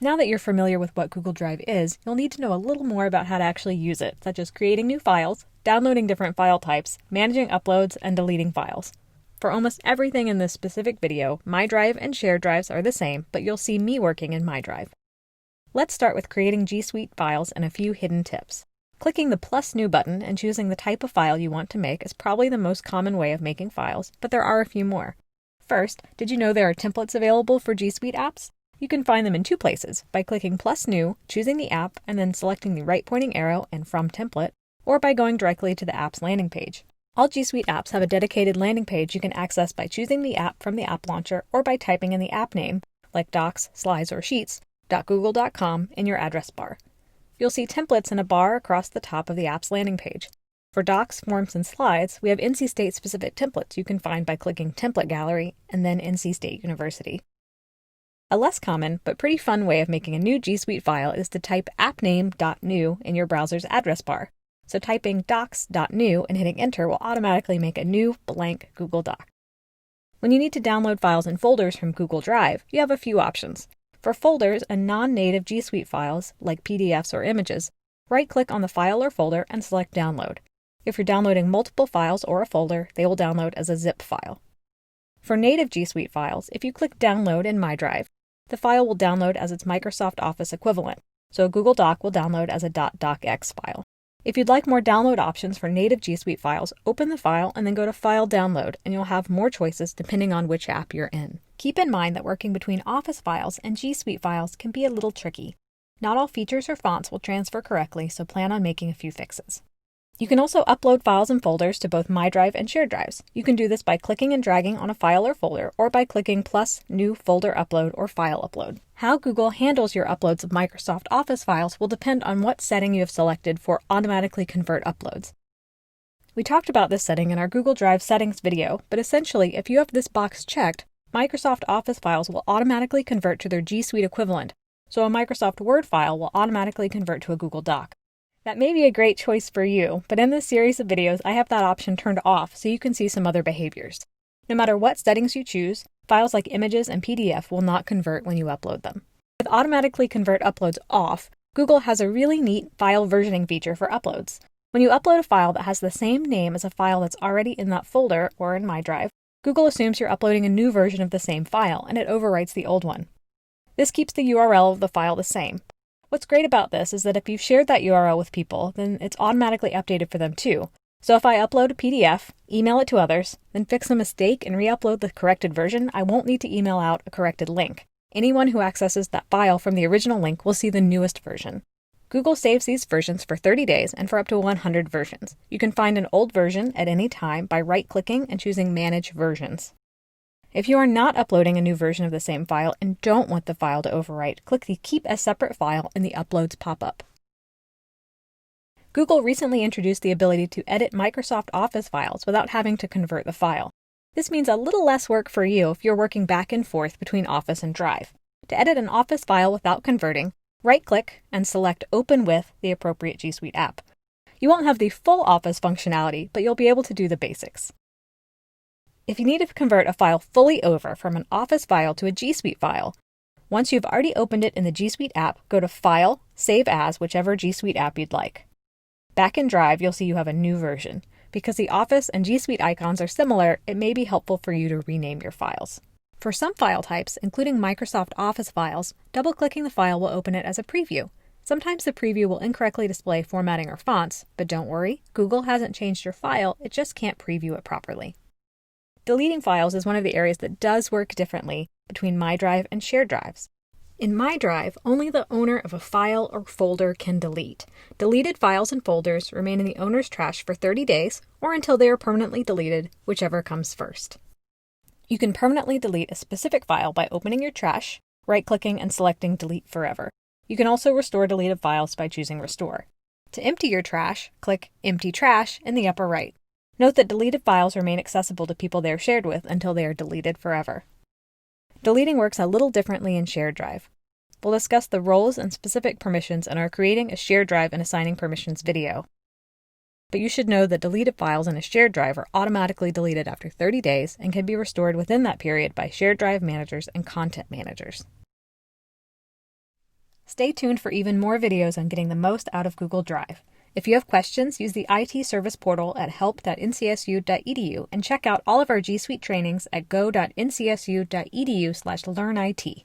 Now that you're familiar with what Google Drive is, you'll need to know a little more about how to actually use it, such as creating new files, downloading different file types, managing uploads, and deleting files. For almost everything in this specific video, My Drive and shared drives are the same, but you'll see me working in My Drive. Let's start with creating G Suite files and a few hidden tips. Clicking the plus new button and choosing the type of file you want to make is probably the most common way of making files, but there are a few more. First, did you know there are templates available for G Suite apps? You can find them in two places, by clicking plus new, choosing the app, and then selecting the right pointing arrow and from template, or by going directly to the app's landing page. All G Suite apps have a dedicated landing page you can access by choosing the app from the app launcher or by typing in the app name, like Docs, Slides, or Sheets, .google.com in your address bar. You'll see templates in a bar across the top of the app's landing page. For Docs, Forms, and Slides, we have NC State-specific templates you can find by clicking Template Gallery and then NC State University. A less common, but pretty fun way of making a new G Suite file is to type appname.new in your browser's address bar. So typing docs.new and hitting enter will automatically make a new blank Google Doc. When you need to download files and folders from Google Drive, you have a few options. For folders and non-native G Suite files, like PDFs or images, right-click on the file or folder and select Download. If you're downloading multiple files or a folder, they will download as a zip file. For native G Suite files, if you click Download in My Drive, the file will download as its Microsoft Office equivalent, so a Google Doc will download as a .docx file. If you'd like more download options for native G Suite files, open the file and then go to File Download, and you'll have more choices depending on which app you're in. Keep in mind that working between Office files and G Suite files can be a little tricky. Not all features or fonts will transfer correctly, so plan on making a few fixes. You can also upload files and folders to both My Drive and shared drives. You can do this by clicking and dragging on a file or folder, or by clicking plus new folder upload or file upload. How Google handles your uploads of Microsoft Office files will depend on what setting you have selected for automatically convert uploads. We talked about this setting in our Google Drive settings video, but essentially, if you have this box checked, Microsoft Office files will automatically convert to their G Suite equivalent, so a Microsoft Word file will automatically convert to a Google Doc. That may be a great choice for you, but in this series of videos, I have that option turned off so you can see some other behaviors. No matter what settings you choose, files like images and PDF will not convert when you upload them. With automatically convert uploads off, Google has a really neat file versioning feature for uploads. When you upload a file that has the same name as a file that's already in that folder or in My Drive, Google assumes you're uploading a new version of the same file, and it overwrites the old one. This keeps the URL of the file the same. What's great about this is that if you've shared that URL with people, then it's automatically updated for them too. So if I upload a PDF, email it to others, then fix a mistake and re-upload the corrected version, I won't need to email out a corrected link. Anyone who accesses that file from the original link will see the newest version. Google saves these versions for 30 days and for up to 100 versions. You can find an old version at any time by right-clicking and choosing Manage Versions. If you are not uploading a new version of the same file and don't want the file to overwrite, click the Keep as Separate File in the Uploads pop-up. Google recently introduced the ability to edit Microsoft Office files without having to convert the file. This means a little less work for you if you're working back and forth between Office and Drive. To edit an Office file without converting, right-click and select Open with the appropriate G Suite app. You won't have the full Office functionality, but you'll be able to do the basics. If you need to convert a file fully over from an Office file to a G Suite file, once you've already opened it in the G Suite app, go to File, Save As, whichever G Suite app you'd like. Back in Drive, you'll see you have a new version. Because the Office and G Suite icons are similar, it may be helpful for you to rename your files. For some file types, including Microsoft Office files, double-clicking the file will open it as a preview. Sometimes the preview will incorrectly display formatting or fonts, but don't worry, Google hasn't changed your file, it just can't preview it properly. Deleting files is one of the areas that does work differently between My Drive and shared drives. In My Drive, only the owner of a file or folder can delete. Deleted files and folders remain in the owner's trash for 30 days or until they are permanently deleted, whichever comes first. You can permanently delete a specific file by opening your trash, right-clicking, and selecting Delete Forever. You can also restore deleted files by choosing Restore. To empty your trash, click Empty Trash in the upper right. Note that deleted files remain accessible to people they are shared with until they are deleted forever. Deleting works a little differently in shared drive. We'll discuss the roles and specific permissions in our Creating a Shared Drive and Assigning Permissions video. But you should know that deleted files in a shared drive are automatically deleted after 30 days and can be restored within that period by shared drive managers and content managers. Stay tuned for even more videos on getting the most out of Google Drive. If you have questions, use the IT service portal at help.ncsu.edu and check out all of our G Suite trainings at go.ncsu.edu/learnit.